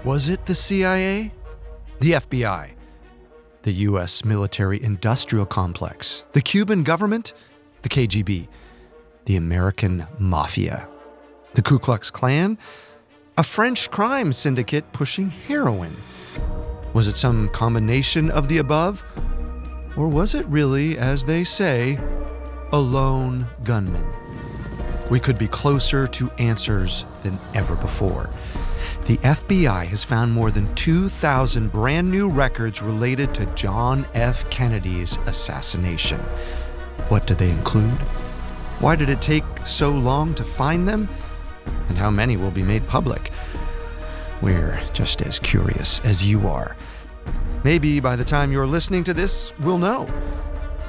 Was it the CIA? The FBI? The U.S. military-industrial complex? The Cuban government? The KGB? The American Mafia? The Ku Klux Klan? A French crime syndicate pushing heroin? Was it some combination of the above? Or was it really, as they say, a lone gunman? We could be closer to answers than ever before. The FBI has found more than 2,000 brand new records related to John F. Kennedy's assassination. What do they include? Why did it take so long to find them? And how many will be made public? We're just as curious as you are. Maybe by the time you're listening to this, we'll know.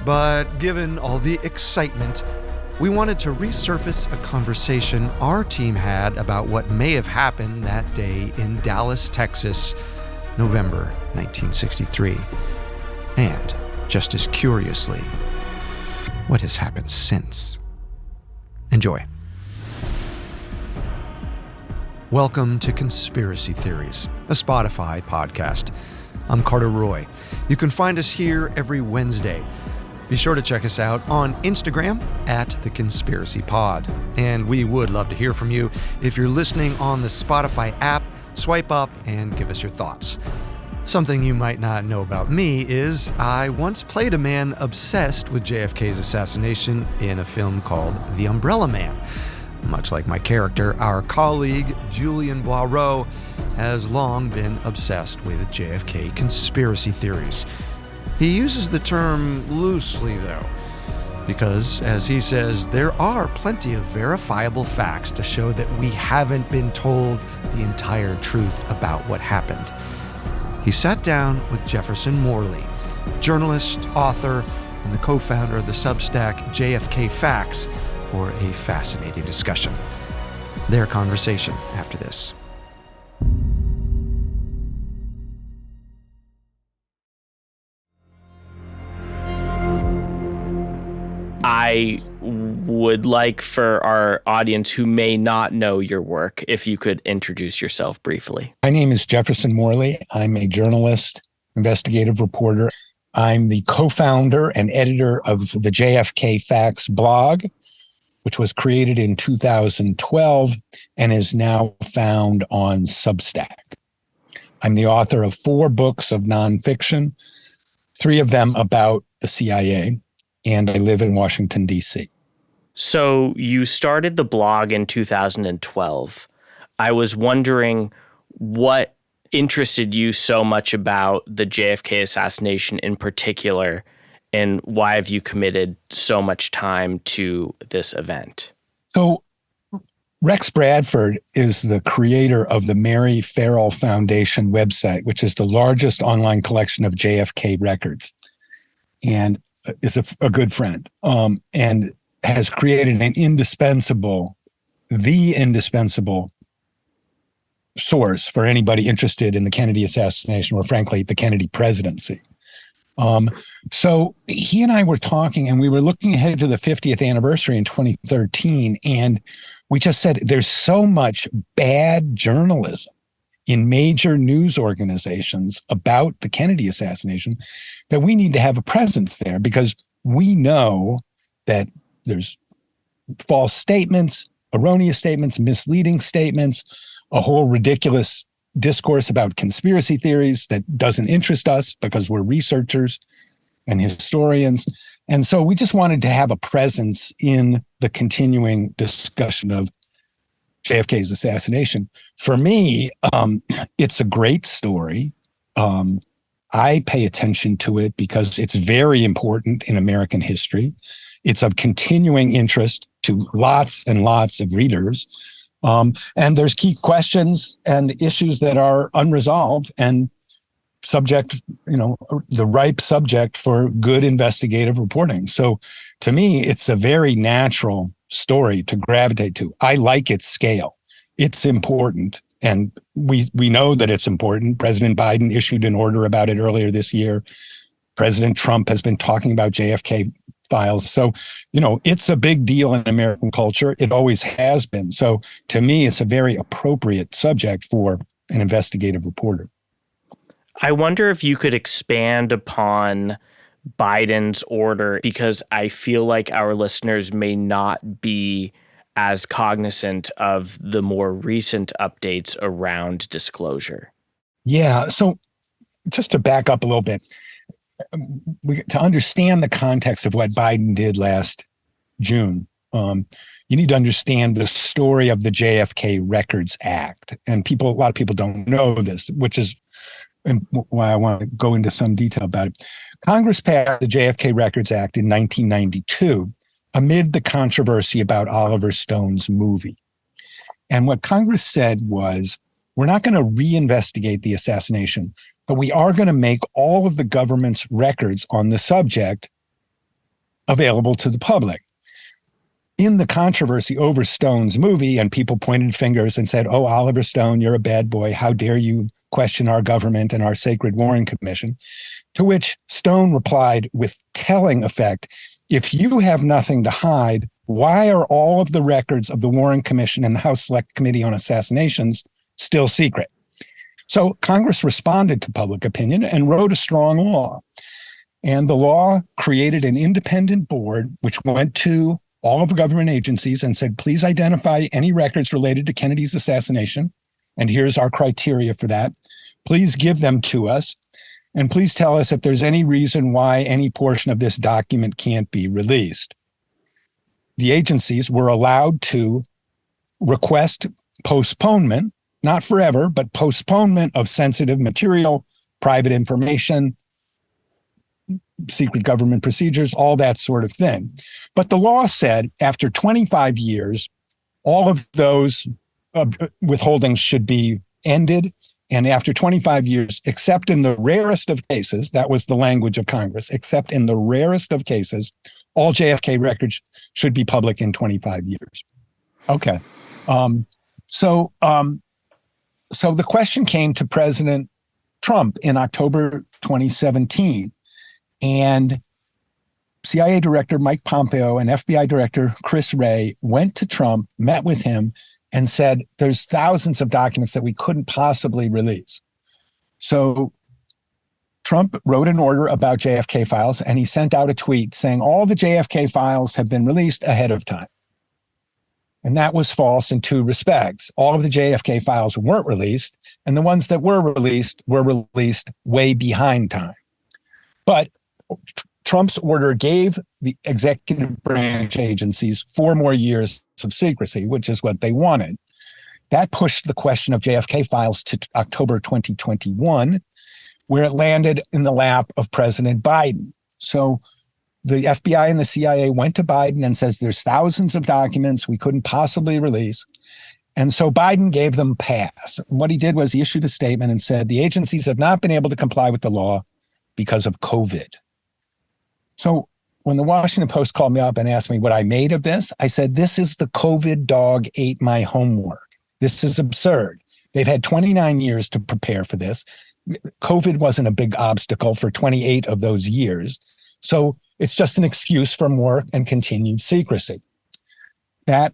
But given all the excitement, we wanted to resurface a conversation our team had about what may have happened that day in Dallas, Texas, November 1963. And, just as curiously, what has happened since. Enjoy. Welcome to Conspiracy Theories, a Spotify podcast. I'm Carter Roy. You can find us here every Wednesday. Be sure to check us out on Instagram @TheConspiracyPod. And we would love to hear from you. If you're listening on the Spotify app, swipe up and give us your thoughts. Something you might not know about me is I once played a man obsessed with JFK's assassination in a film called The Umbrella Man. Much like my character, our colleague Julian Boireau has long been obsessed with JFK conspiracy theories. He uses the term loosely, though, because, as he says, there are plenty of verifiable facts to show that we haven't been told the entire truth about what happened. He sat down with Jefferson Morley, journalist, author, and the co-founder of the Substack JFK Facts, for a fascinating discussion. Their conversation after this. I would like for our audience who may not know your work, if you could introduce yourself briefly. My name is Jefferson Morley. I'm a journalist, investigative reporter. I'm the co-founder and editor of the JFK Facts blog, which was created in 2012 and is now found on Substack. I'm the author of 4 books of nonfiction, 3 of them about the CIA, and I live in Washington, D.C. So you started the blog in 2012. I was wondering what interested you so much about the JFK assassination in particular, and why have you committed so much time to this event? So Rex Bradford is the creator of the Mary Farrell Foundation website, which is the largest online collection of JFK records, and is a good friend, and has created the indispensable source for anybody interested in the Kennedy assassination, or frankly, the Kennedy presidency. So he and I were talking, and we were looking ahead to the 50th anniversary in 2013. And we just said, there's so much bad journalism in major news organizations about the Kennedy assassination that we need to have a presence there, because we know that there's false statements, erroneous statements, misleading statements, a whole ridiculous discourse about conspiracy theories that doesn't interest us because we're researchers and historians. And so we just wanted to have a presence in the continuing discussion of JFK's assassination. For me, it's a great story. I pay attention to it because it's very important in American history. It's of continuing interest to lots and lots of readers. And there's key questions and issues that are unresolved and subject, the ripe subject for good investigative reporting. So to me, it's a very natural story to gravitate to. I like its scale. It's important. And we know that it's important. President Biden issued an order about it earlier this year. President Trump has been talking about JFK files. So, it's a big deal in American culture. It always has been. So to me, it's a very appropriate subject for an investigative reporter. I wonder if you could expand upon Biden's order, because I feel like our listeners may not be as cognizant of the more recent updates around disclosure. Yeah. So just to back up a little bit, to understand the context of what Biden did last June, you need to understand the story of the JFK Records Act. And a lot of people don't know this, which is why I want to go into some detail about it. Congress passed the JFK Records Act in 1992 amid the controversy about Oliver Stone's movie. And what Congress said was, we're not going to reinvestigate the assassination, but we are going to make all of the government's records on the subject available to the public. In the controversy over Stone's movie, and people pointed fingers and said, oh, Oliver Stone, you're a bad boy. How dare you question our government and our sacred Warren Commission? To which Stone replied with telling effect, if you have nothing to hide, why are all of the records of the Warren Commission and the House Select Committee on Assassinations still secret? So Congress responded to public opinion and wrote a strong law. And the law created an independent board, which went to all of the government agencies and said, please identify any records related to Kennedy's assassination. And here's our criteria for that. Please give them to us. And please tell us if there's any reason why any portion of this document can't be released. The agencies were allowed to request postponement, not forever, but postponement of sensitive material, private information, secret government procedures, all that sort of thing. But the law said after 25 years, all of those withholdings should be ended. And after 25 years, except in the rarest of cases, that was the language of Congress, except in the rarest of cases, all JFK records should be public in 25 years. Okay. So the question came to President Trump in October 2017. And CIA Director Mike Pompeo and FBI Director Chris Wray went to Trump, met with him, and said, there's thousands of documents that we couldn't possibly release. So Trump wrote an order about JFK files, and he sent out a tweet saying all the JFK files have been released ahead of time. And that was false in two respects. All of the JFK files weren't released, and the ones that were released way behind time. But Trump's order gave the executive branch agencies 4 more years of secrecy, which is what they wanted. That pushed the question of JFK files to October 2021, where it landed in the lap of President Biden. So the FBI and the CIA went to Biden and says there's thousands of documents we couldn't possibly release. And so Biden gave them pass. What he did was he issued a statement and said the agencies have not been able to comply with the law because of COVID. So when the Washington Post called me up and asked me what I made of this, I said, this is the COVID dog ate my homework. This is absurd. They've had 29 years to prepare for this. COVID wasn't a big obstacle for 28 of those years. So it's just an excuse for more and continued secrecy. That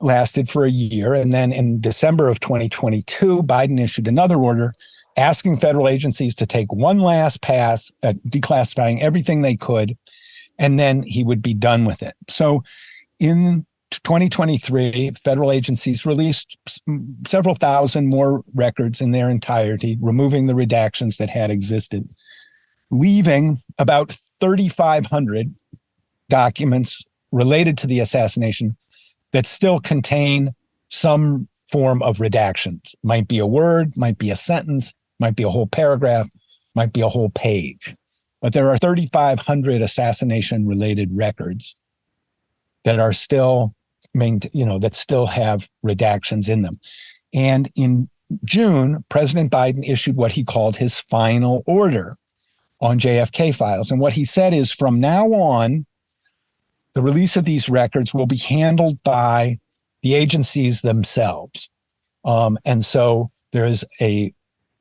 lasted for a year. And then in December of 2022, Biden issued another order asking federal agencies to take one last pass at declassifying everything they could, and then he would be done with it. So in 2023, federal agencies released several thousand more records in their entirety, removing the redactions that had existed, leaving about 3,500 documents related to the assassination that still contain some form of redactions. Might be a word, might be a sentence, might be a whole paragraph, might be a whole page. But there are 3,500 assassination-related records that are still, that still have redactions in them. And in June, President Biden issued what he called his final order on JFK files. And what he said is, from now on, the release of these records will be handled by the agencies themselves. And so there is a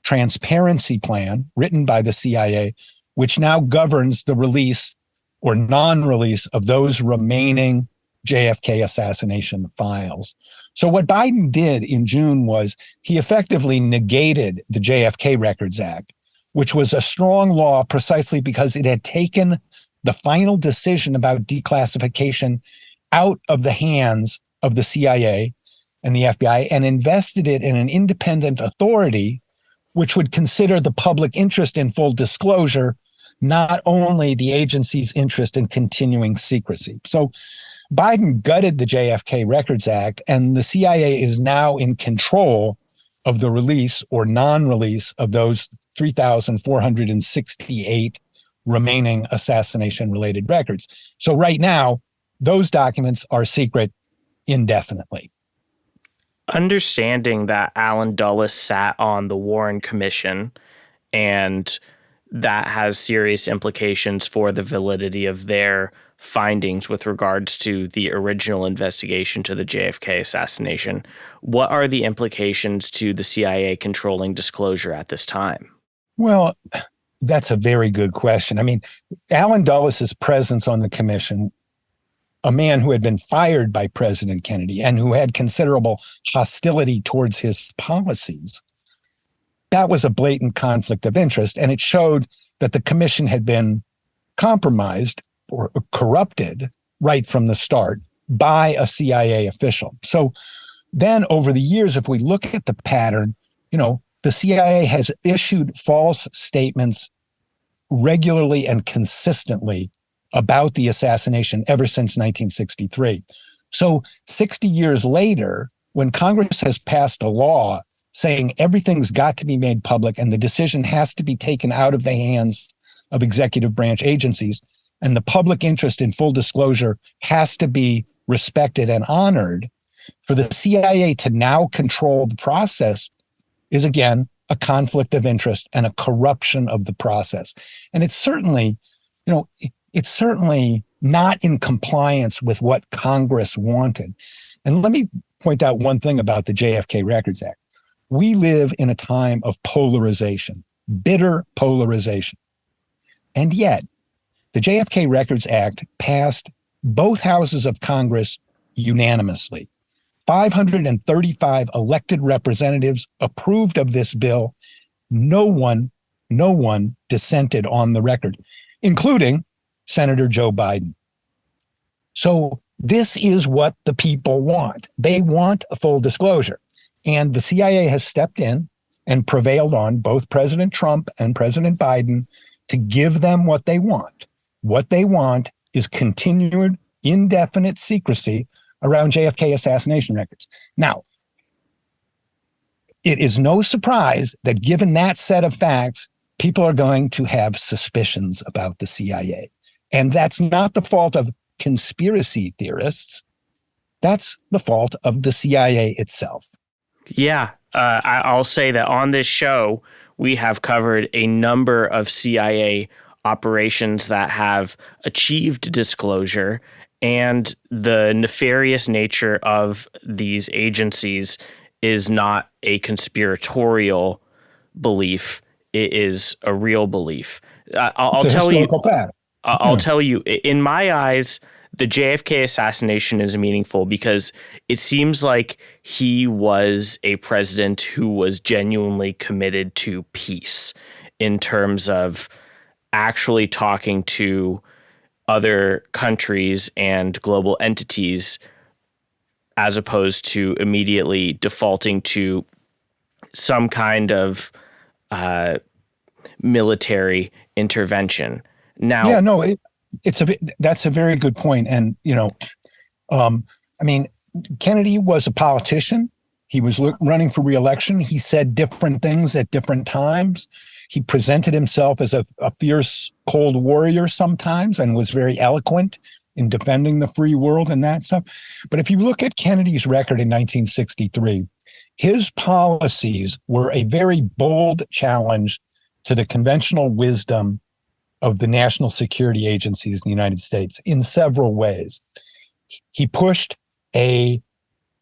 transparency plan written by the CIA, which now governs the release or non-release of those remaining JFK assassination files. So what Biden did in June was he effectively negated the JFK Records Act, which was a strong law precisely because it had taken the final decision about declassification out of the hands of the CIA and the FBI and invested it in an independent authority which would consider the public interest in full disclosure, not only the agency's interest in continuing secrecy. So Biden gutted the JFK Records Act, and the CIA is now in control of the release or non-release of those 3,468 remaining assassination-related records. So right now, those documents are secret indefinitely. Understanding that Alan Dulles sat on the Warren Commission and that has serious implications for the validity of their findings with regards to the original investigation to the JFK assassination, what are the implications to the CIA controlling disclosure at this time? Well, that's a very good question. I mean, Alan Dulles' presence on the commission, a man who had been fired by President Kennedy and who had considerable hostility towards his policies, that was a blatant conflict of interest. And it showed that the commission had been compromised or corrupted right from the start by a CIA official. So then over the years, if we look at the pattern, the CIA has issued false statements regularly and consistently about the assassination ever since 1963. So 60 years later, when Congress has passed a law saying everything's got to be made public and the decision has to be taken out of the hands of executive branch agencies, and the public interest in full disclosure has to be respected and honored, for the CIA to now control the process is, again, a conflict of interest and a corruption of the process. And it's certainly not in compliance with what Congress wanted. And let me point out one thing about the JFK Records Act. We live in a time of polarization, bitter polarization. And yet, the JFK Records Act passed both houses of Congress unanimously. 535 elected representatives approved of this bill. No one dissented on the record, including Senator Joe Biden. So this is what the people want. They want a full disclosure. And the CIA has stepped in and prevailed on both President Trump and President Biden to give them what they want. What they want is continued indefinite secrecy around JFK assassination records. Now, it is no surprise that given that set of facts, people are going to have suspicions about the CIA. And that's not the fault of conspiracy theorists. That's the fault of the CIA itself. Yeah, I'll say that on this show, we have covered a number of CIA operations that have achieved disclosure, and the nefarious nature of these agencies is not a conspiratorial belief. It is a real belief. I'll tell you. Fact. I'll tell you, in my eyes, the JFK assassination is meaningful because it seems like he was a president who was genuinely committed to peace in terms of actually talking to other countries and global entities as opposed to immediately defaulting to some kind of military intervention. Now, yeah, no, that's a very good point. And, Kennedy was a politician. He was running for re-election. He said different things at different times. He presented himself as a fierce cold warrior sometimes and was very eloquent in defending the free world and that stuff. But if you look at Kennedy's record in 1963, his policies were a very bold challenge to the conventional wisdom of the national security agencies in the United States in several ways. He pushed a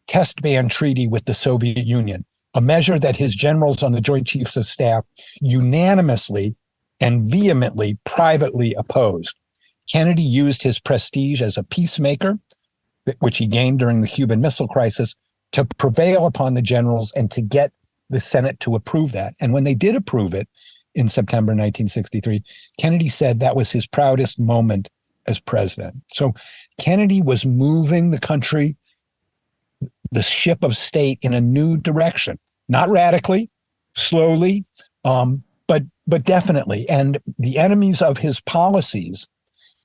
test ban treaty with the Soviet Union, a measure that his generals on the Joint Chiefs of Staff unanimously and vehemently privately opposed. Kennedy used his prestige as a peacemaker which he gained during the Cuban Missile Crisis, to prevail upon the generals and to get the Senate to approve that. And when they did approve it in September 1963, Kennedy said that was his proudest moment as president. So Kennedy was moving the country, the ship of state, in a new direction, not radically, slowly, but definitely. And the enemies of his policies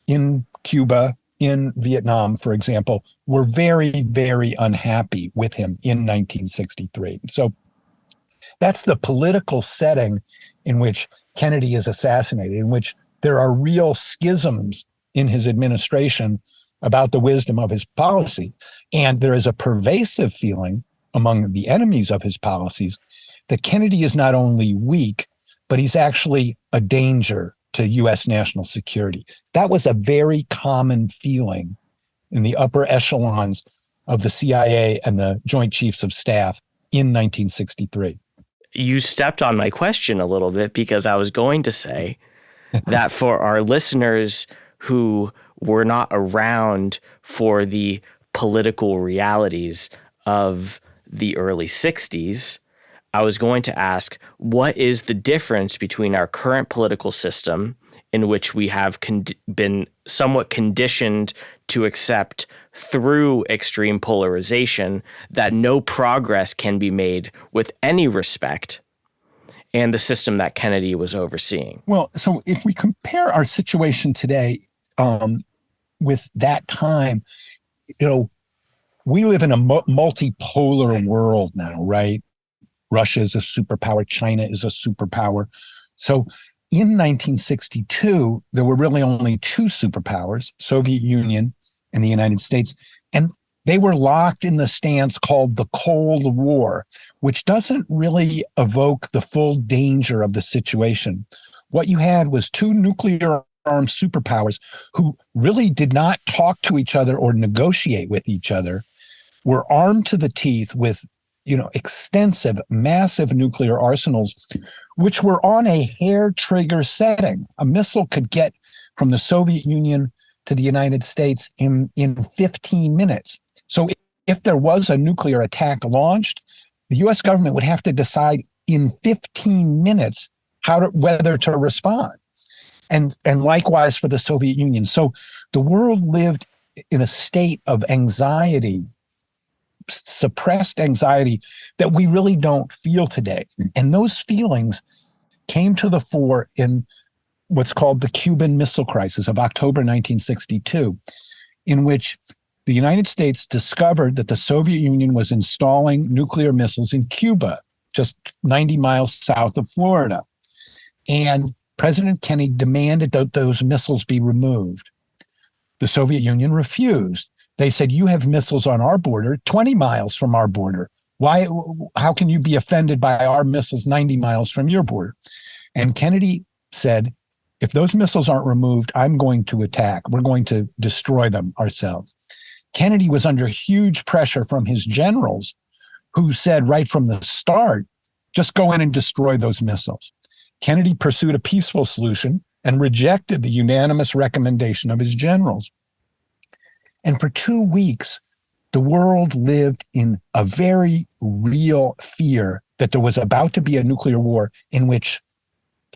in Cuba, in Vietnam, for example, were very, very unhappy with him in 1963. So that's the political setting in which Kennedy is assassinated, in which there are real schisms in his administration about the wisdom of his policy. And there is a pervasive feeling among the enemies of his policies that Kennedy is not only weak, but he's actually a danger to U.S. national security. That was a very common feeling in the upper echelons of the CIA and the Joint Chiefs of Staff in 1963. You stepped on my question a little bit, because I was going to say that for our listeners who were not around for the political realities of the early 60s, I was going to ask, what is the difference between our current political system, in which we have been somewhat conditioned to accept through extreme polarization that no progress can be made with any respect, and the system that Kennedy was overseeing? Well, so if we compare our situation today with that time, we live in a multipolar world now, right? Russia is a superpower. China is a superpower. So in 1962, there were really only two superpowers, Soviet Union and the United States. And they were locked in the stance called the Cold War, which doesn't really evoke the full danger of the situation. What you had was two nuclear-armed superpowers who really did not talk to each other or negotiate with each other, were armed to the teeth with extensive, massive nuclear arsenals, which were on a hair trigger setting. A missile could get from the Soviet Union to the United States in 15 minutes. So if there was a nuclear attack launched, the US government would have to decide in 15 minutes whether to respond. And likewise for the Soviet Union. So the world lived in a state of anxiety, suppressed anxiety, that we really don't feel today. And those feelings came to the fore in what's called the Cuban Missile Crisis of October 1962, in which the United States discovered that the Soviet Union was installing nuclear missiles in Cuba, just 90 miles south of Florida. And President Kennedy demanded that those missiles be removed. The Soviet Union refused. They said, you have missiles on our border, 20 miles from our border. How can you be offended by our missiles 90 miles from your border? And Kennedy said, if those missiles aren't removed, I'm going to attack. We're going to destroy them ourselves. Kennedy was under huge pressure from his generals, who said right from the start, just go in and destroy those missiles. Kennedy pursued a peaceful solution and rejected the unanimous recommendation of his generals. And for 2 weeks, the world lived in a very real fear that there was about to be a nuclear war in which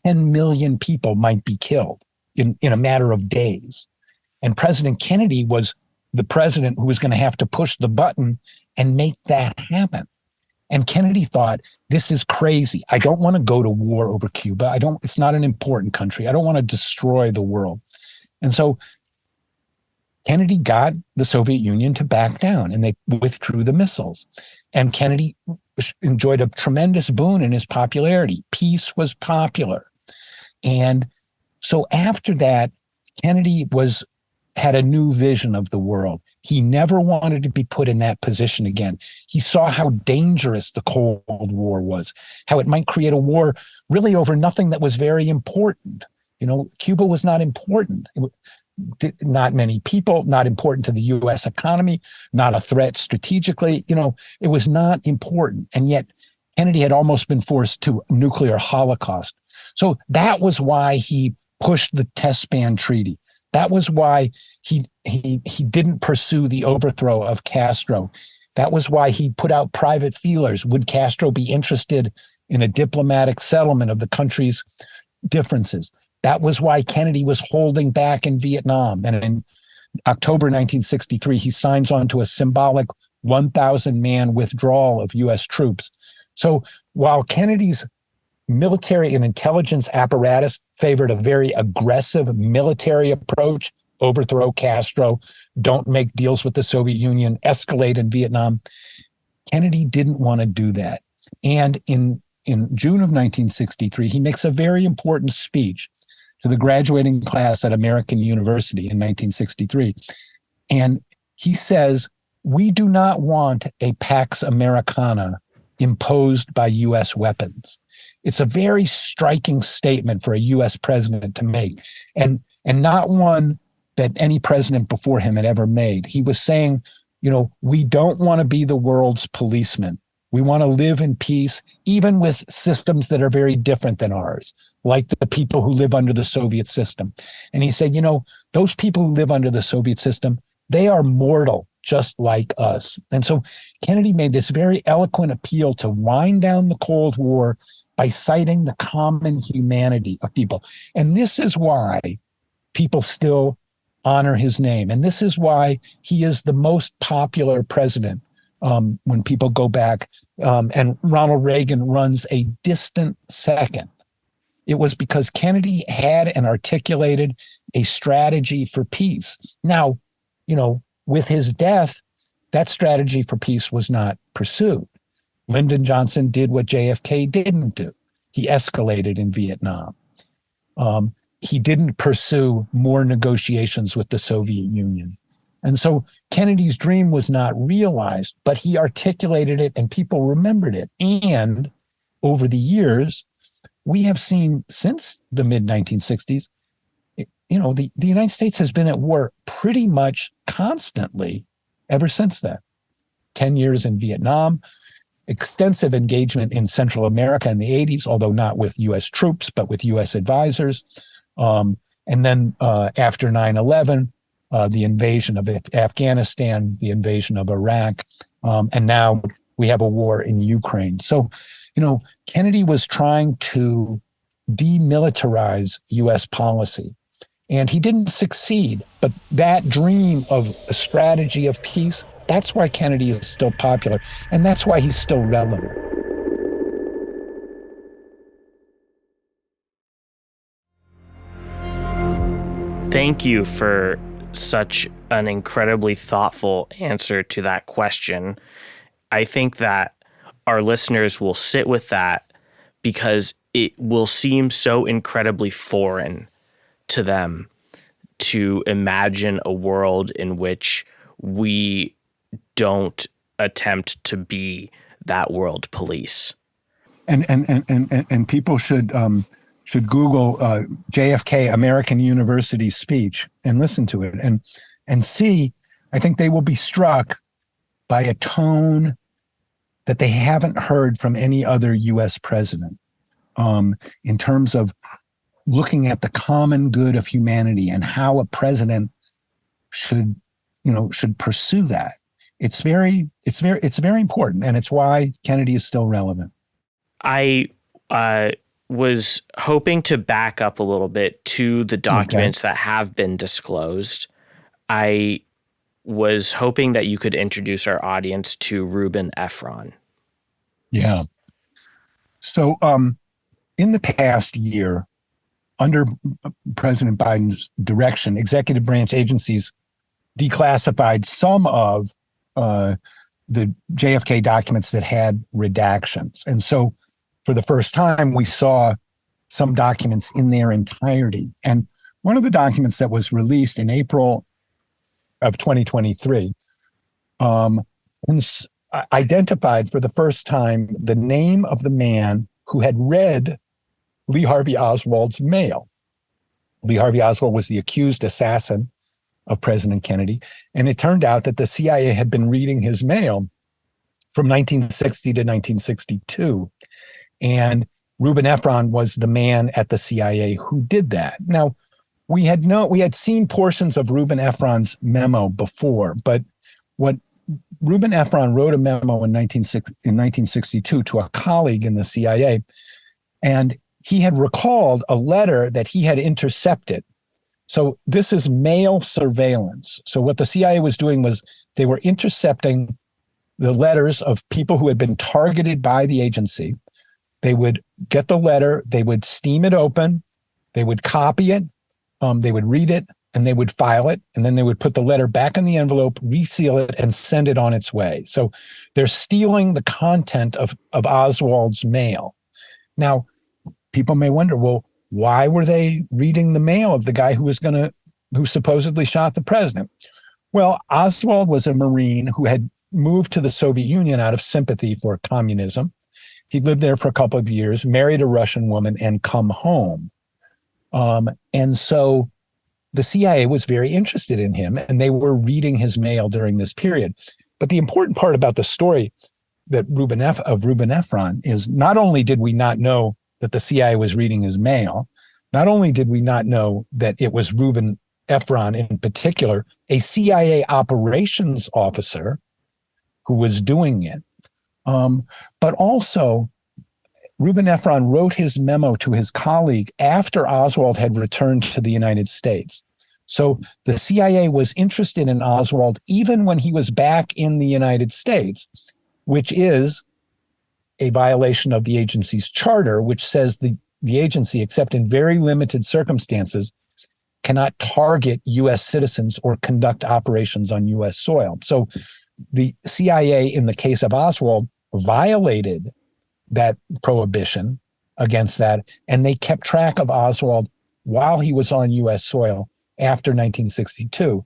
10 million people might be killed in a matter of days. And President Kennedy was the president who was going to have to push the button and make that happen. And Kennedy thought, this is crazy. I don't want to go to war over Cuba. It's not an important country. I don't want to destroy the world. And so Kennedy got the Soviet Union to back down, and they withdrew the missiles. And Kennedy enjoyed a tremendous boon in his popularity. Peace was popular. And so after that, Kennedy had a new vision of the world. He never wanted to be put in that position again. He saw how dangerous the Cold War was, how it might create a war really over nothing that was very important. Cuba was not important. Not many people, not important to the U.S. economy, not a threat strategically. It was not important. And yet Kennedy had almost been forced to a nuclear holocaust. So that was why he pushed the test ban treaty. That was why he he didn't pursue the overthrow of Castro. That was why he put out private feelers. Would Castro be interested in a diplomatic settlement of the country's differences? That was why Kennedy was holding back in Vietnam. And in October 1963, he signs on to a symbolic 1,000-man withdrawal of U.S. troops. So while Kennedy's military and intelligence apparatus favored a very aggressive military approach, overthrow Castro, don't make deals with the Soviet Union, escalate in Vietnam, Kennedy didn't want to do that. And in June of 1963, he makes a very important speech to the graduating class at American University in 1963. And he says, "We do not want a Pax Americana imposed by U.S. weapons." It's a very striking statement for a U.S. president to make, and not one that any president before him had ever made. He was saying, we don't want to be the world's policeman. We want to live in peace, even with systems that are very different than ours, like the people who live under the Soviet system. And he said, those people who live under the Soviet system, they are mortal, just like us. And so Kennedy made this very eloquent appeal to wind down the Cold War by citing the common humanity of people. And this is why people still honor his name. And this is why he is the most popular president when people go back. And Ronald Reagan runs a distant second. It was because Kennedy had and articulated a strategy for peace. Now, with his death, that strategy for peace was not pursued. Lyndon Johnson did what JFK didn't do. He escalated in Vietnam. He didn't pursue more negotiations with the Soviet Union. And so Kennedy's dream was not realized, but he articulated it and people remembered it. And over the years, we have seen since the mid-1960s, the United States has been at war pretty much constantly ever since then. 10 years in Vietnam, extensive engagement in Central America in the 80s, although not with U.S. troops, but with U.S. advisors. And then after 9/11, the invasion of Afghanistan, the invasion of Iraq, and now we have a war in Ukraine. So, Kennedy was trying to demilitarize U.S. policy, and he didn't succeed. But that dream of a strategy of peace, that's why Kennedy is still popular, and that's why he's still relevant. Thank you for such an incredibly thoughtful answer to that question. I think that our listeners will sit with that because it will seem so incredibly foreign to them to imagine a world in which we don't attempt to be that world police. And people should Google JFK American University speech and listen to it and see. I think they will be struck by a tone that they haven't heard from any other U.S. president in terms of looking at the common good of humanity and how a president should pursue that. It's very important, and it's why Kennedy is still relevant. I was hoping to back up a little bit to the documents that have been disclosed. I was hoping that you could introduce our audience to Reuben Efron. Yeah. So in the past year, under President Biden's direction, executive branch agencies declassified some of the JFK documents that had redactions. And so for the first time, we saw some documents in their entirety. And one of the documents that was released in April of 2023 identified for the first time the name of the man who had read Lee Harvey Oswald's mail. Lee Harvey Oswald was the accused assassin of President Kennedy. And it turned out that the CIA had been reading his mail from 1960 to 1962. And Reuben Efron was the man at the CIA who did that. Now, we had seen portions of Reuben Efron's memo before, but what Reuben Efron wrote a memo in 1962 to a colleague in the CIA, and he had recalled a letter that he had intercepted. So this is mail surveillance. So what the CIA was doing was they were intercepting the letters of people who had been targeted by the agency. They would get the letter, they would steam it open, they would copy it, they would read it, and they would file it, and then they would put the letter back in the envelope, reseal it, and send it on its way. So they're stealing the content of Oswald's mail. Now, people may wonder, well, why were they reading the mail of the guy who supposedly shot the president? Well, Oswald was a Marine who had moved to the Soviet Union out of sympathy for communism. He lived there for a couple of years, married a Russian woman, and come home. And so the CIA was very interested in him, and they were reading his mail during this period. But the important part about the story that Reuben Efron is, not only did we not know that the CIA was reading his mail, not only did we not know that it was Reuben Efron in particular, a CIA operations officer who was doing it, but also Reuben Efron wrote his memo to his colleague after Oswald had returned to the United States. So the CIA was interested in Oswald even when he was back in the United States, which is a violation of the agency's charter, which says the agency, except in very limited circumstances, cannot target U.S. citizens or conduct operations on U.S. soil. So the CIA, in the case of Oswald, violated that prohibition against that, and they kept track of Oswald while he was on U.S. soil after 1962.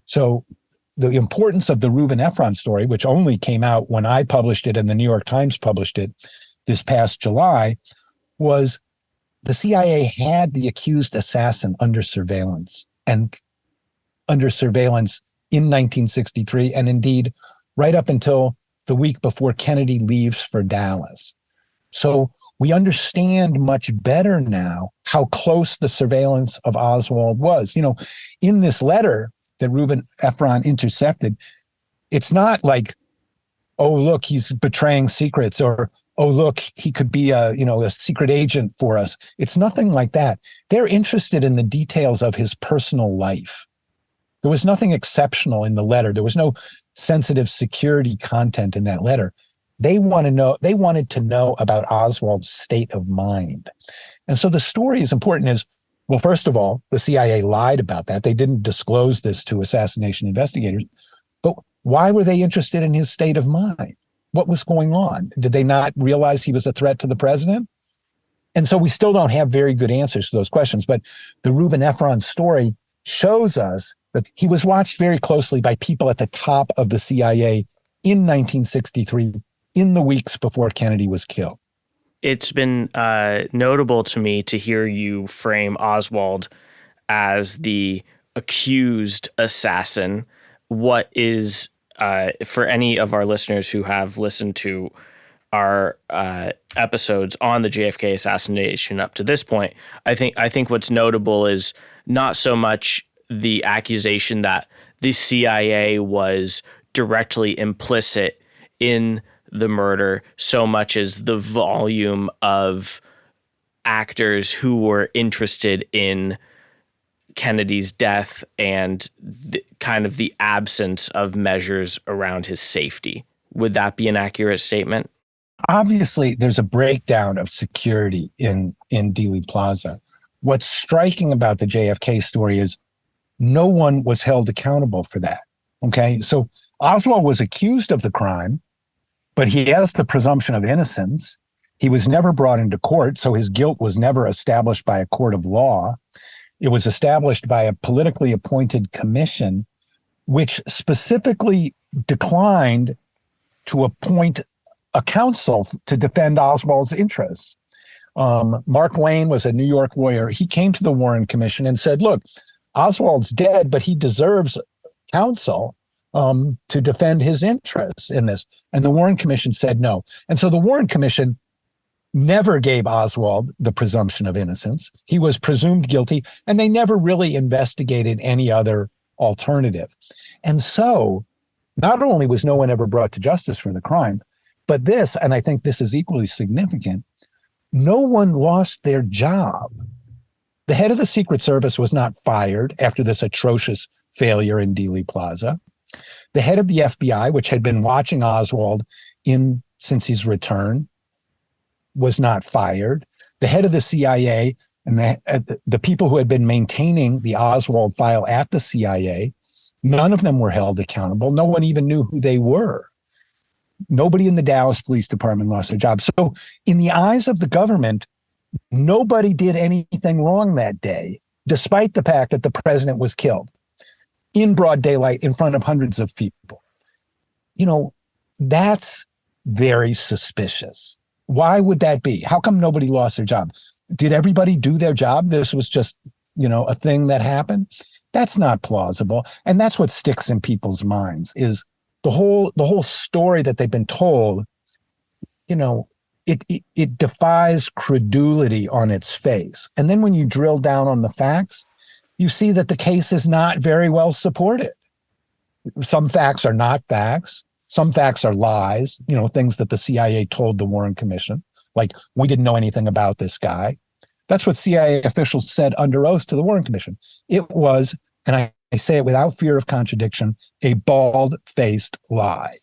So the importance of the Reuben Efron story, which only came out when I published it and the New York Times published it this past July, was the CIA had the accused assassin under surveillance in 1963, and indeed right up until the week before Kennedy leaves for Dallas. So we understand much better now how close the surveillance of Oswald was. You know, in this letter that Reuben Efron intercepted, it's not like, oh, look, he's betraying secrets, or, oh, look, he could be a secret agent for us. It's nothing like that. They're interested in the details of his personal life. There was nothing exceptional in the letter. There was no sensitive security content in that letter. They wanted to know about Oswald's state of mind. And so the story is important is, well, first of all, the CIA lied about that. They didn't disclose this to assassination investigators. But why were they interested in his state of mind? What was going on? Did they not realize he was a threat to the president? And so we still don't have very good answers to those questions. But the Reuben Efron story shows us that he was watched very closely by people at the top of the CIA in 1963, in the weeks before Kennedy was killed. It's been notable to me to hear you frame Oswald as the accused assassin. What is, for any of our listeners who have listened to our episodes on the JFK assassination up to this point, I think what's notable is not so much the accusation that the CIA was directly implicit in the murder, so much as the volume of actors who were interested in Kennedy's death and kind of the absence of measures around his safety. Would that be an accurate statement? Obviously, there's a breakdown of security in Dealey Plaza. What's striking about the JFK story is no one was held accountable for that. Okay, so Oswald was accused of the crime, but he has the presumption of innocence. He was never brought into court, so his guilt was never established by a court of law. It was established by a politically appointed commission, which specifically declined to appoint a counsel to defend Oswald's interests. Mark Lane was a New York lawyer. He came to the Warren Commission and said, look, Oswald's dead, but he deserves counsel to defend his interests in this. And the Warren Commission said no. And so the Warren Commission, never gave Oswald the presumption of innocence. He was presumed guilty, and they never really investigated any other alternative. And so not only was no one ever brought to justice for the crime, but this, and I think this is equally significant, no one lost their job. The head of the Secret Service was not fired after this atrocious failure in Dealey Plaza. The head of the FBI, which had been watching Oswald since his return, was not fired. The head of the CIA and the people who had been maintaining the Oswald file at the CIA, none of them were held accountable. No one even knew who they were. Nobody in the Dallas Police Department lost their job. So in the eyes of the government, nobody did anything wrong that day, despite the fact that the president was killed in broad daylight in front of hundreds of people. That's very suspicious. Why would that be? How come nobody lost their job? Did everybody do their job? This was just, a thing that happened? That's not plausible. And that's what sticks in people's minds is the whole story that they've been told, it defies credulity on its face. And then when you drill down on the facts, you see that the case is not very well supported. Some facts are not facts. Some facts are lies, things that the CIA told the Warren Commission, like we didn't know anything about this guy. That's what CIA officials said under oath to the Warren Commission. It was, and I say it without fear of contradiction, a bald-faced lie.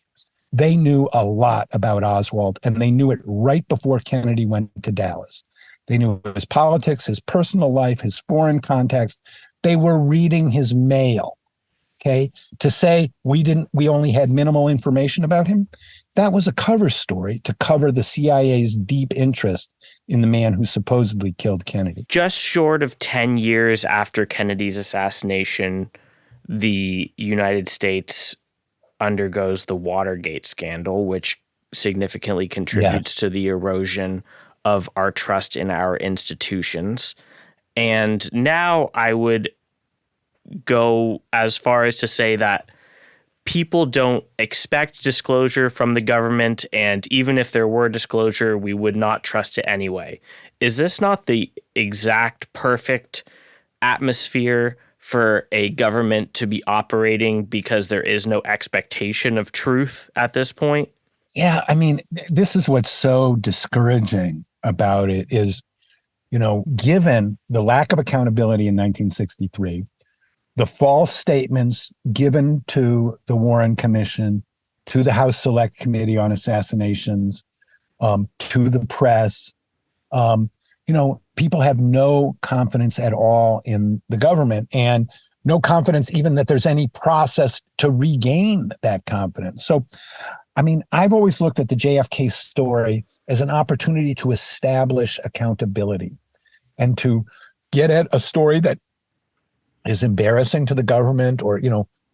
They knew a lot about Oswald, and they knew it right before Kennedy went to Dallas. They knew his politics, his personal life, his foreign contacts. They were reading his mail. Okay, to say we only had minimal information about him, that was a cover story to cover the CIA's deep interest in the man who supposedly killed Kennedy. Just short of 10 years after Kennedy's assassination, the United States undergoes the Watergate scandal, which significantly contributes to the erosion of our trust in our institutions. And now I would go as far as to say that people don't expect disclosure from the government, and even if there were disclosure, we would not trust it anyway. Is this not the exact perfect atmosphere for a government to be operating because there is no expectation of truth at this point? Yeah, I mean, this is what's so discouraging about it is, given the lack of accountability in 1963, the false statements given to the Warren Commission, to the House Select Committee on Assassinations, to the press, people have no confidence at all in the government and no confidence even that there's any process to regain that confidence. So, I mean, I've always looked at the JFK story as an opportunity to establish accountability and to get at a story that is embarrassing to the government or,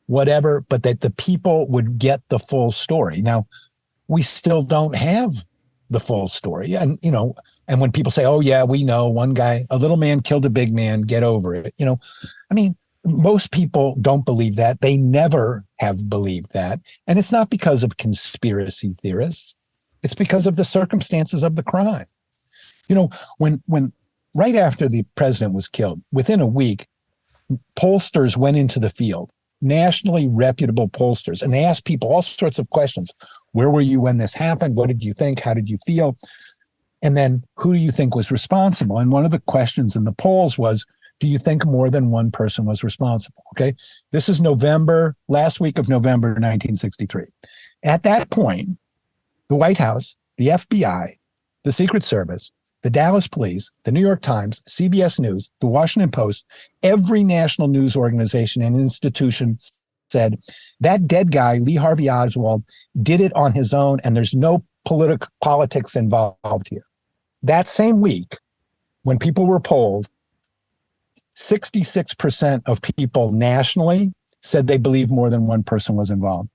whatever, but that the people would get the full story. Now, we still don't have the full story. And, and when people say, oh, yeah, we know one guy, a little man killed a big man, get over it. I mean, most people don't believe that. They never have believed that. And it's not because of conspiracy theorists. It's because of the circumstances of the crime. When right after the president was killed, within a week, pollsters went into the field, nationally reputable pollsters, and they asked people all sorts of questions. Where were you when this happened? What did you think? How did you feel? And then who do you think was responsible? And one of the questions in the polls was, do you think more than one person was responsible? Okay. This is last week of November 1963. At that point, the White House, the FBI, the Secret Service, the Dallas Police, the New York Times, CBS News, the Washington Post, every national news organization and institution said that dead guy, Lee Harvey Oswald, did it on his own and there's no politics involved here. That same week, when people were polled, 66% of people nationally said they believed more than one person was involved.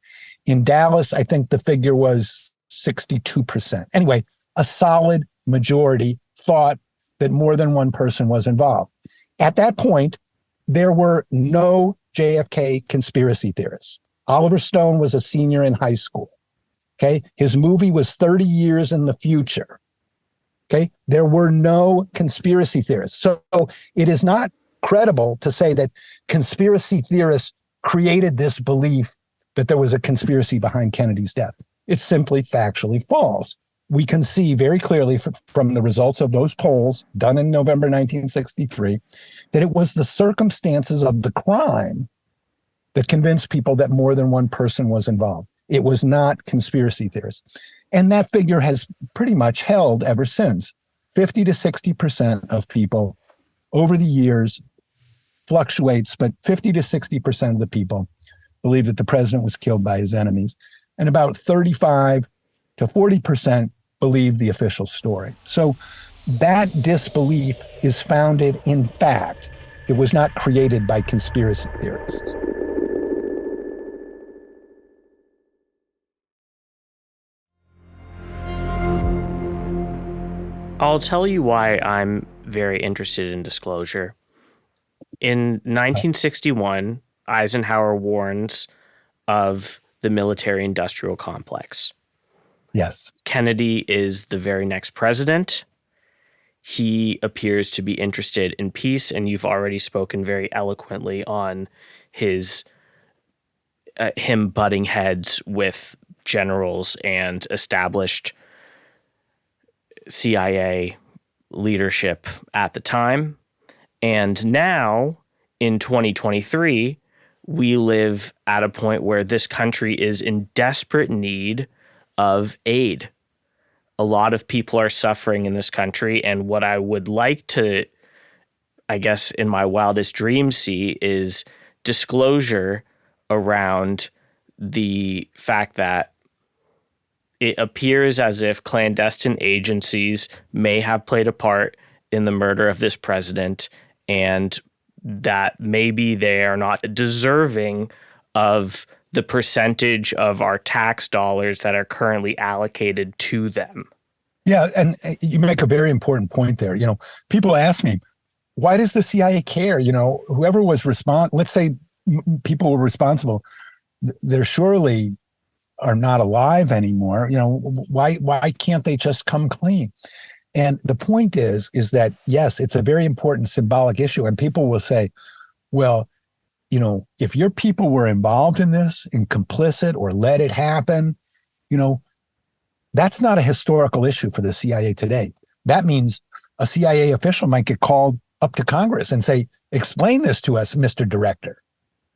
In Dallas, I think the figure was 62%. Anyway, a solid majority thought that more than one person was involved. At that point, there were no JFK conspiracy theorists. Oliver Stone was a senior in high school. Okay. His movie was 30 years in the future. Okay. There were no conspiracy theorists. So it is not credible to say that conspiracy theorists created this belief that there was a conspiracy behind Kennedy's death. It's simply factually false. We can see very clearly from the results of those polls done in November 1963 that it was the circumstances of the crime that convinced people that more than one person was involved. It was not conspiracy theorists. And that figure has pretty much held ever since. 50 to 60% of people over the years fluctuates, but 50 to 60% of the people believe that the president was killed by his enemies. And about 35 to 40% believe the official story. So that disbelief is founded in fact. It was not created by conspiracy theorists. I'll tell you why I'm very interested in disclosure. In 1961, Eisenhower warns of the military-industrial complex. Yes. Kennedy is the very next president. He appears to be interested in peace, and you've already spoken very eloquently on him butting heads with generals and established CIA leadership at the time. And now, in 2023, we live at a point where this country is in desperate need of aid. A lot of people are suffering in this country, and what I would like to, I guess, in my wildest dreams see is disclosure around the fact that it appears as if clandestine agencies may have played a part in the murder of this president, and that maybe they are not deserving of the percentage of our tax dollars that are currently allocated to them. Yeah, and you make a very important point there. You know, people ask me, why does the CIA care? You know, whoever was let's say people were responsible, they're surely are not alive anymore. You know, why can't they just come clean? And the point is that, yes, it's a very important symbolic issue. And people will say, well, you know, if your people were involved in this and complicit or let it happen, you know, that's not a historical issue for the CIA today. That means a CIA official might get called up to Congress and say, explain this to us, Mr. Director.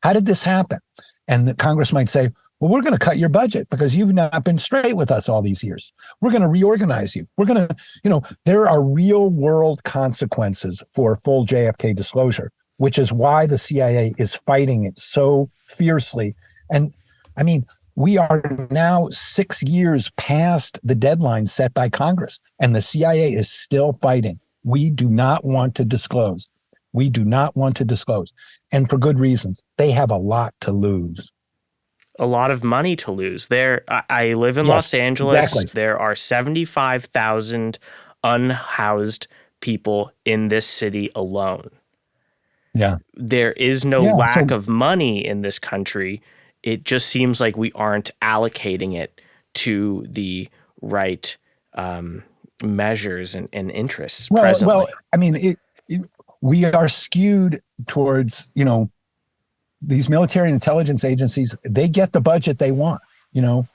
How did this happen? And the Congress might say, well, we're going to cut your budget because you've not been straight with us all these years. We're going to reorganize you. We're going to, you know, there are real world consequences for full JFK disclosure, which is why the CIA is fighting it so fiercely. And I mean, we are now 6 years past the deadline set by Congress, and the CIA is still fighting. We do not want to disclose. We do not want to disclose. And for good reasons. They have a lot to lose. A lot of money to lose. I live in Los Angeles. Exactly. There are 75,000 unhoused people in this city alone. Yeah. There is no lack of money in this country. It just seems like we aren't allocating it to the right measures and interests presently. Well, I mean, we are skewed towards, you know, these military and intelligence agencies. They get the budget they want, you know,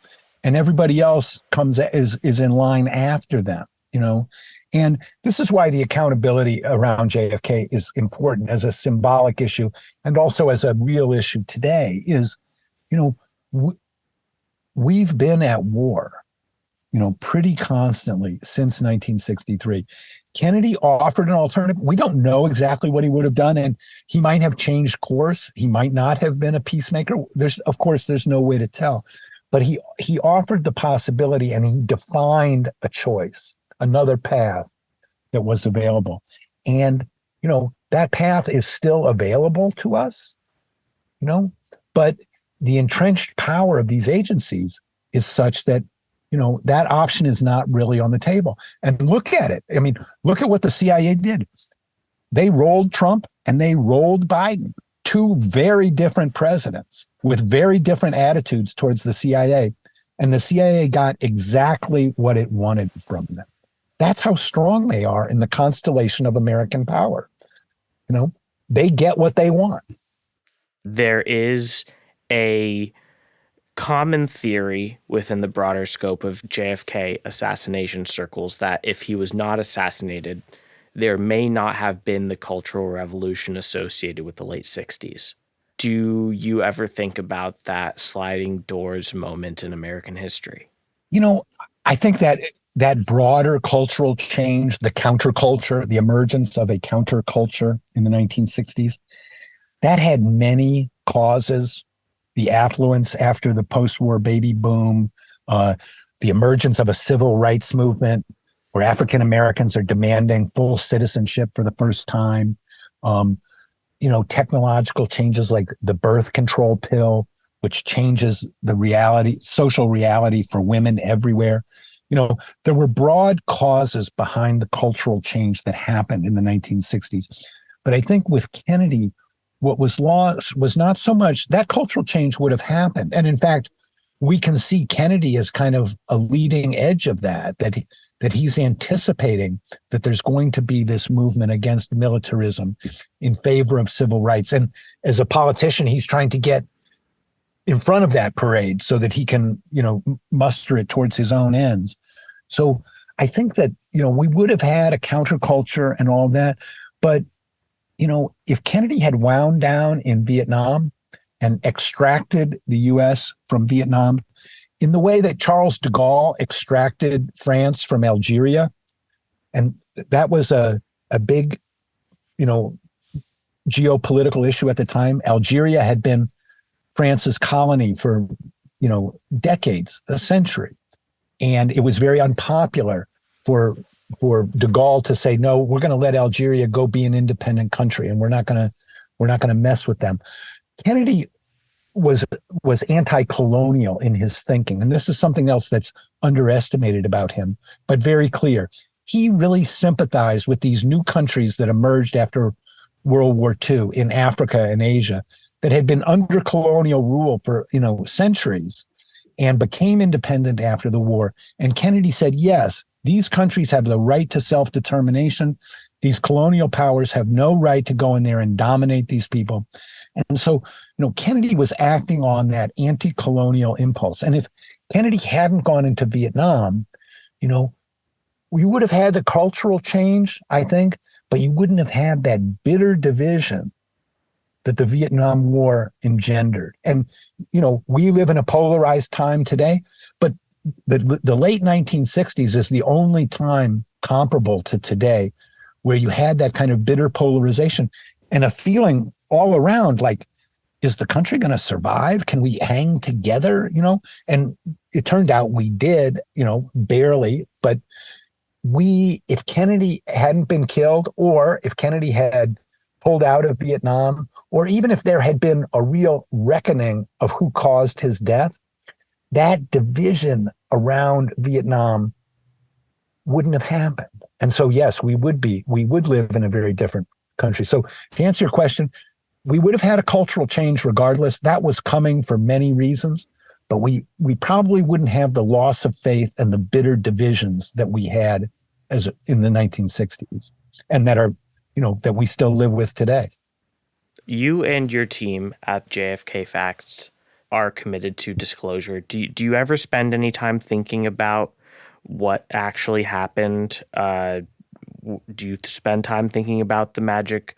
and everybody else is in line after them, you know. And this is why the accountability around JFK is important as a symbolic issue and also as a real issue today is, you know, we've been at war, you know, pretty constantly since 1963. Kennedy offered an alternative. We don't know exactly what he would have done, and he might have changed course. He might not have been a peacemaker. There's no way to tell. But he offered the possibility, and he defined a choice, another path that was available. And, you know, that path is still available to us, you know, but the entrenched power of these agencies is such that, you know, that option is not really on the table. And look at it. I mean, look at what the CIA did. They rolled Trump and they rolled Biden, two very different presidents with very different attitudes towards the CIA. And the CIA got exactly what it wanted from them. That's how strong they are in the constellation of American power. They get what they want. There is a common theory within the broader scope of JFK assassination circles that if he was not assassinated, there may not have been the Cultural Revolution associated with the late 60s. Do you ever think about that sliding doors moment in American history? I think that broader cultural change, the counterculture, the emergence of a counterculture in the 1960s, that had many causes. The affluence after the post-war baby boom, the emergence of a civil rights movement where African Americans are demanding full citizenship for the first time, technological changes like the birth control pill, which changes the reality, social reality for women everywhere. There were broad causes behind the cultural change that happened in the 1960s. But I think with Kennedy, what was lost was not so much that cultural change would have happened. And in fact, we can see Kennedy as kind of a leading edge of that he's anticipating that there's going to be this movement against militarism in favor of civil rights. And as a politician, he's trying to get in front of that parade so that he can, muster it towards his own ends. So I think that, we would have had a counterculture and all that, but if Kennedy had wound down in Vietnam and extracted the U.S. from Vietnam in the way that Charles de Gaulle extracted France from Algeria, and that was a big, geopolitical issue at the time. Algeria had been France's colony for, decades, a century. And it was very unpopular for de Gaulle to say, no, we're going to let Algeria go be an independent country, and we're not going to mess with them. Kennedy was anti-colonial in his thinking, and this is something else that's underestimated about him, but very clear. He really sympathized with these new countries that emerged after World War II in Africa and Asia that had been under colonial rule for centuries and became independent after the war. And Kennedy said, yes, these countries have the right to self-determination. These colonial powers have no right to go in there and dominate these people. And so, Kennedy was acting on that anti-colonial impulse. And if Kennedy hadn't gone into Vietnam, we would have had the cultural change, I think, but you wouldn't have had that bitter division that the Vietnam War engendered. And, we live in a polarized time today, but the late 1960s is the only time comparable to today where you had that kind of bitter polarization and a feeling all around like, is the country going to survive? Can we hang together? And it turned out we did, barely, but if Kennedy hadn't been killed, or if Kennedy had pulled out of Vietnam, or even if there had been a real reckoning of who caused his death, that division around Vietnam wouldn't have happened. And so, yes, we would live in a very different country. So to answer your question, we would have had a cultural change regardless. That was coming for many reasons, but we probably wouldn't have the loss of faith and the bitter divisions that we had in the 1960s and that are, that we still live with today. You and your team at JFK Facts are committed to disclosure. Do you ever spend any time thinking about what actually happened? Do you spend time thinking about the magic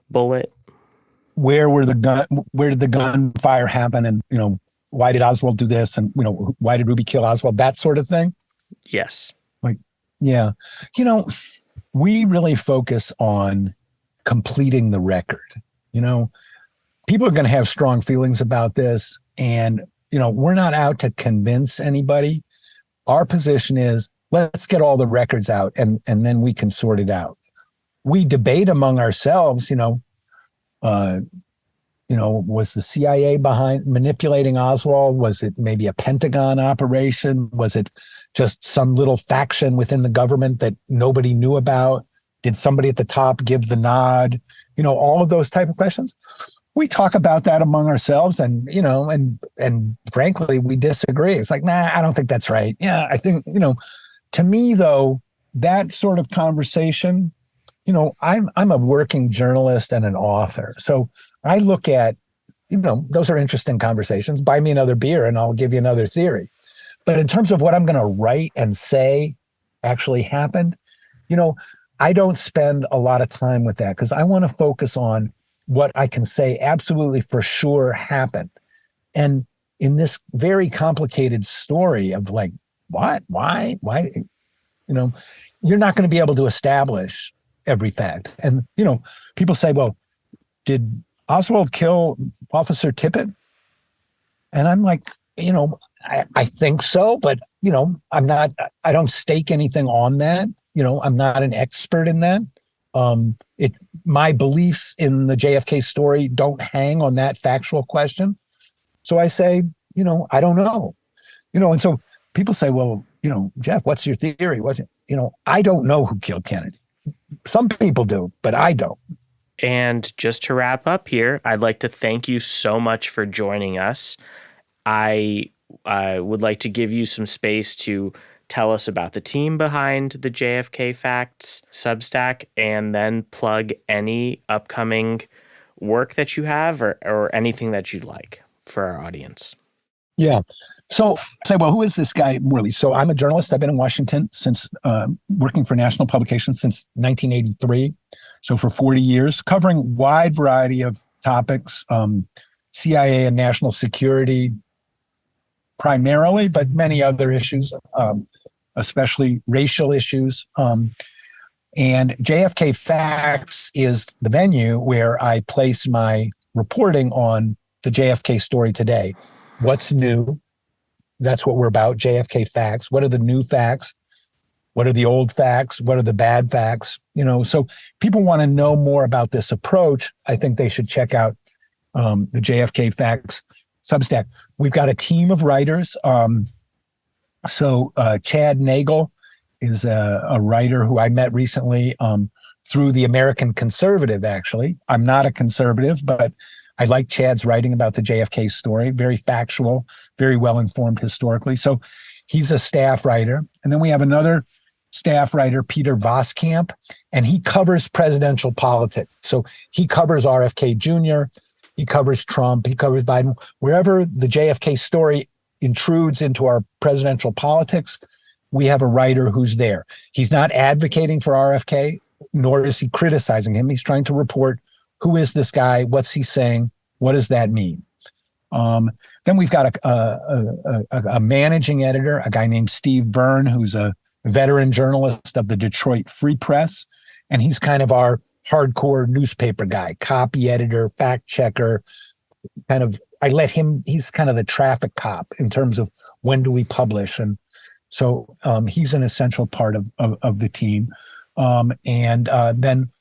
bullet? Where did the gunfire happen? And, why did Oswald do this? And, why did Ruby kill Oswald? That sort of thing? Yes. Yeah. We really focus on completing the record. People are going to have strong feelings about this. And, we're not out to convince anybody. Our position is, let's get all the records out and then we can sort it out. We debate among ourselves, was the CIA behind manipulating Oswald? Was it maybe a Pentagon operation? Was it just some little faction within the government that nobody knew about? Did somebody at the top give the nod? All of those type of questions. We talk about that among ourselves and frankly, we disagree. It's like, nah, I don't think that's right. Yeah, I think, to me though, that sort of conversation, I'm a working journalist and an author. So I look at, those are interesting conversations. Buy me another beer and I'll give you another theory. But in terms of what I'm going to write and say actually happened, I don't spend a lot of time with that because I want to focus on what I can say absolutely for sure happened. And in this very complicated story of like, what, why, you're not going to be able to establish every fact. And, people say, well, did Oswald kill Officer Tippit? And I'm like, I think so, but, I don't stake anything on that. I'm not an expert in that. My beliefs in the JFK story don't hang on that factual question. So I say, I don't know, and so people say, well, Jeff, what's your theory? I don't know who killed Kennedy. Some people do, but I don't. And just to wrap up here, I'd like to thank you so much for joining us. I would like to give you some space to tell us about the team behind the JFK Facts Substack, and then plug any upcoming work that you have or anything that you'd like for our audience. Yeah. So say, well, who is this guy Morley? So I'm a journalist. I've been in Washington since working for national publications since 1983. So for 40 years, covering a wide variety of topics, CIA and national security primarily, but many other issues, especially racial issues. And JFK Facts is the venue where I place my reporting on the JFK story today. What's new? That's what we're about, JFK Facts. What are the new facts? What are the old facts? What are the bad facts? So people want to know more about this approach. I think they should check out the JFK Facts Substack. We've got a team of writers. So Chad Nagel is a writer who I met recently through the American Conservative, actually. I'm not a conservative, but I like Chad's writing about the JFK story. Very factual, very well-informed historically. So he's a staff writer. And then we have another staff writer, Peter Voskamp, and he covers presidential politics. So he covers RFK Jr., he covers Trump, he covers Biden. Wherever the JFK story intrudes into our presidential politics, we have a writer who's there. He's not advocating for RFK, nor is he criticizing him. He's trying to report, who is this guy? What's he saying? What does that mean? Then we've got a managing editor, a guy named Steve Byrne, who's a veteran journalist of the Detroit Free Press. And he's kind of our hardcore newspaper guy, copy editor, fact checker, he's kind of the traffic cop in terms of when do we publish. And so he's an essential part of the team. And then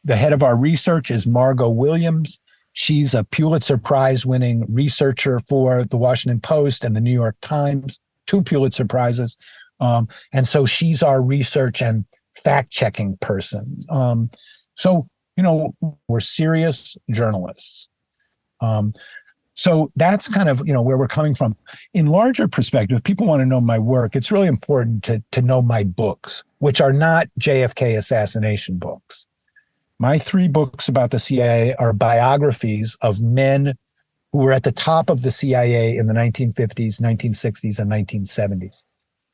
the head of our research is Margot Williams. She's a Pulitzer Prize winning researcher for the Washington Post and the New York Times, 2 Pulitzer Prizes. And so she's our research and fact-checking person. So, we're serious journalists. So that's kind of, where we're coming from. In larger perspective, if people want to know my work, it's really important to know my books, which are not JFK assassination books. My 3 books about the CIA are biographies of men who were at the top of the CIA in the 1950s, 1960s, and 1970s.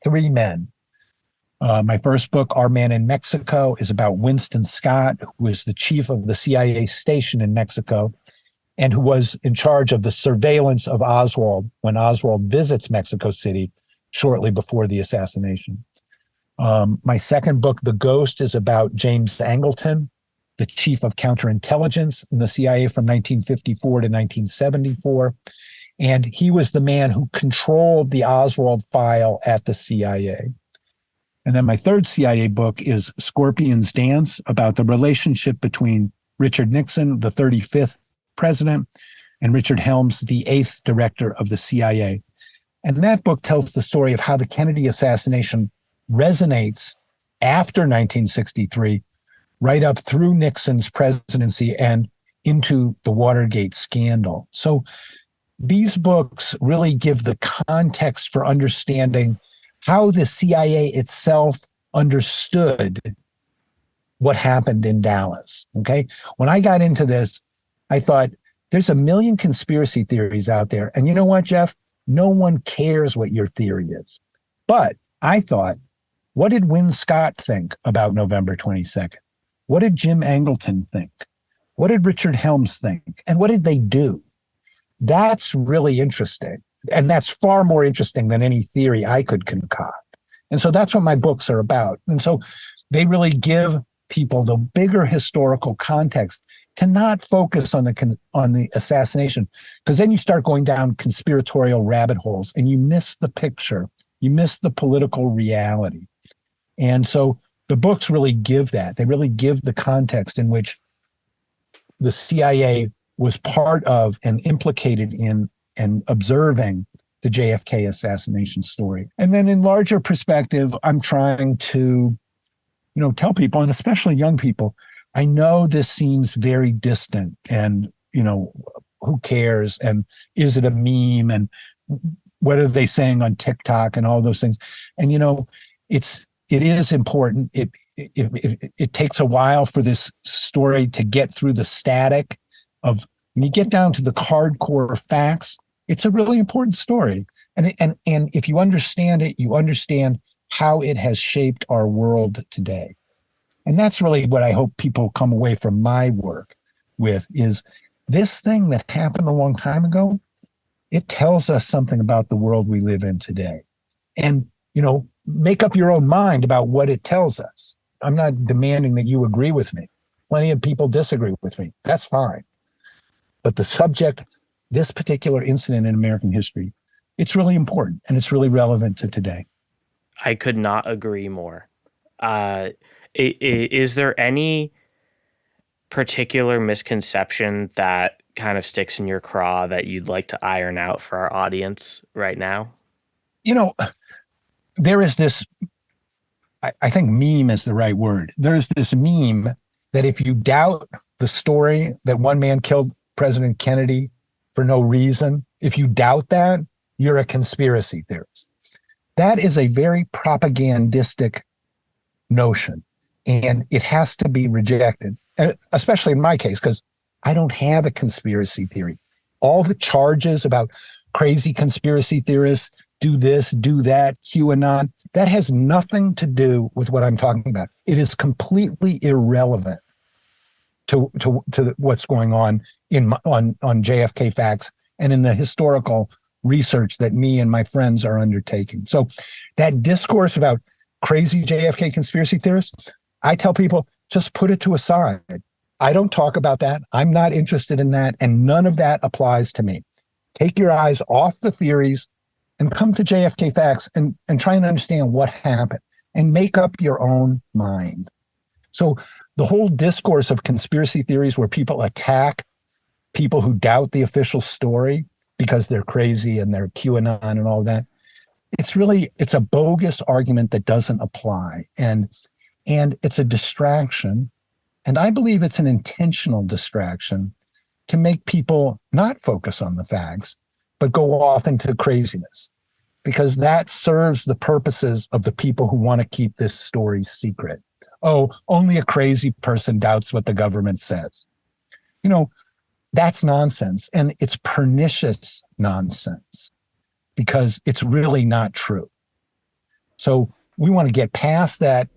3 men. My first book, Our Man in Mexico, is about Winston Scott, who was the chief of the CIA station in Mexico and who was in charge of the surveillance of Oswald when Oswald visits Mexico City shortly before the assassination. My second book, The Ghost, is about James Angleton, the chief of counterintelligence in the CIA from 1954 to 1974. And he was the man who controlled the Oswald file at the CIA. And then my third CIA book is Scorpion's Dance, about the relationship between Richard Nixon, the 35th president, and Richard Helms, the 8th director of the CIA. And that book tells the story of how the Kennedy assassination resonates after 1963, right up through Nixon's presidency and into the Watergate scandal. So these books really give the context for understanding how the CIA itself understood what happened in Dallas. Okay. When I got into this, I thought there's a million conspiracy theories out there. And you know what, Jeff? No one cares what your theory is. But I thought, what did Wynne Scott think about November 22nd? What did Jim Angleton think? What did Richard Helms think? And what did they do? That's really interesting. And that's far more interesting than any theory I could concoct. And so that's what my books are about. And so they really give people the bigger historical context to not focus on the assassination, because then you start going down conspiratorial rabbit holes and you miss the picture. You miss the political reality. And so the books really give that. They really give the context in which the CIA was part of and implicated in and observing the JFK assassination story. And then in larger perspective, I'm trying to, tell people, and especially young people, I know this seems very distant and, who cares? And is it a meme? And what are they saying on TikTok and all those things? And, it is important. It takes a while for this story to get through the static of, when you get down to the hardcore facts, it's a really important story. And if you understand it, you understand how it has shaped our world today. And that's really what I hope people come away from my work with, is this thing that happened a long time ago. It tells us something about the world we live in today. And, make up your own mind about what it tells us. I'm not demanding that you agree with me. Plenty of people disagree with me. That's fine. But the subject, this particular incident in American history, it's really important and it's really relevant to today. I could not agree more. Is there any particular misconception that kind of sticks in your craw that you'd like to iron out for our audience right now? There is this, I think meme is the right word. There's this meme that if you doubt the story that one man killed President Kennedy for no reason, if you doubt that, you're a conspiracy theorist. That is a very propagandistic notion, and it has to be rejected, especially in my case, because I don't have a conspiracy theory. All the charges about crazy conspiracy theorists, do this, do that, QAnon, that has nothing to do with what I'm talking about. It is completely irrelevant to what's going on on JFK Facts and in the historical research that me and my friends are undertaking. So that discourse about crazy JFK conspiracy theorists, I tell people, just put it to a side. I don't talk about that. I'm not interested in that. And none of that applies to me. Take your eyes off the theories and come to JFK Facts and try and understand what happened and make up your own mind. So the whole discourse of conspiracy theories where people attack people who doubt the official story because they're crazy and they're QAnon and all that, it's a bogus argument that doesn't apply. And it's a distraction. And I believe it's an intentional distraction to make people not focus on the facts, but go off into craziness, because that serves the purposes of the people who want to keep this story secret. Oh, only a crazy person doubts what the government says. That's nonsense. And it's pernicious nonsense because it's really not true. So we want to get past that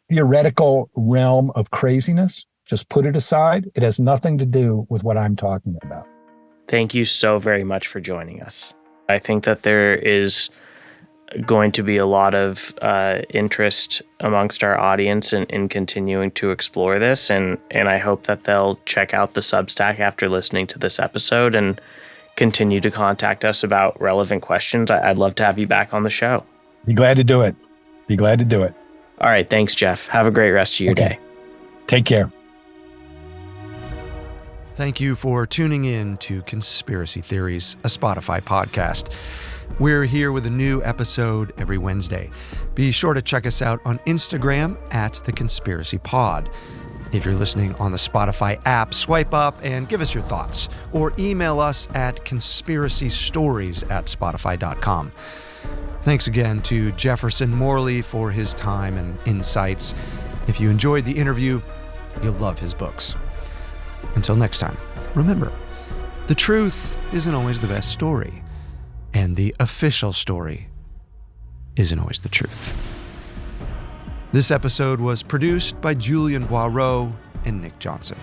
theoretical realm of craziness. Just put it aside. It has nothing to do with what I'm talking about. Thank you so very much for joining us. I think that there is going to be a lot of interest amongst our audience in continuing to explore this, and I hope that they'll check out the Substack after listening to this episode and continue to contact us about relevant questions. I'd love to have you back on the show. Be glad to do it. All right. Thanks, Jeff. Have a great rest of your day. Take care. Thank you for tuning in to Conspiracy Theories, a Spotify podcast. We're here with a new episode every Wednesday. Be sure to check us out on Instagram at The Conspiracy Pod. If you're listening on the Spotify app, swipe up and give us your thoughts, or email us at conspiracystories@spotify.com. Thanks again to Jefferson Morley for his time and insights. If you enjoyed the interview, you'll love his books. Until next time, remember, the truth isn't always the best story, and the official story isn't always the truth. This episode was produced by Julian Boireau and Nick Johnson.